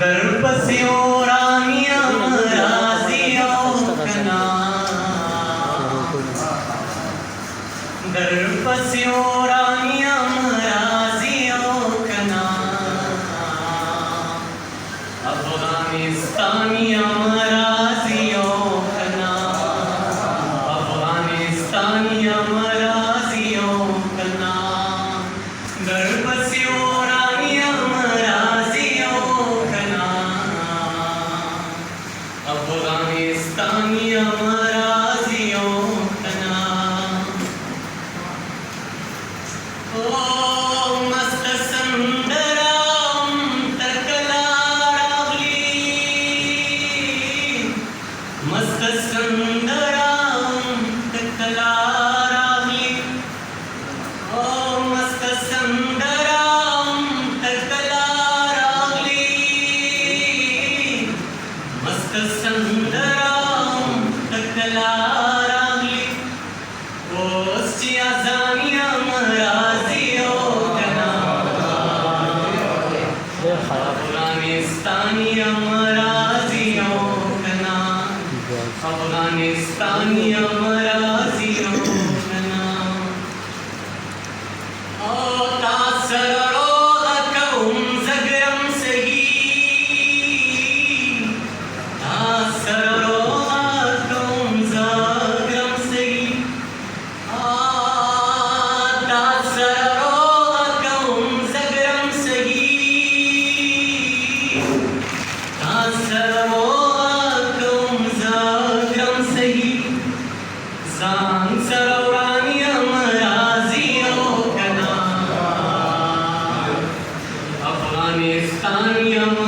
दरपस्यो रानियम राजियो कना दरपस्यो रानियम राजियो कना अफगानिस्तानियम राजियो कना अफगानिस्तानियम राजियो कना दरपस्यो रानियम राजियो कना अफगानिस्तानियम राजियो कना ओ मस्त संदराम तकलारावली मस्त संदराम तकलारावली ओ मस्त संदराम तकलारावली मस्त संदराम तकलारावली ओस्चिया जानियम राजियो कना अफगानिस्तानियम राजियो कना अफगानिस्तानियम राजियो कना ओ तासरो अकउम जगरम सही तासरो अकउम जगरम सही तासरो अकउम जगरम सही तासरो अकउम जगरम सही जान सरोरानियम राजियो कना अफगानिस्तानियम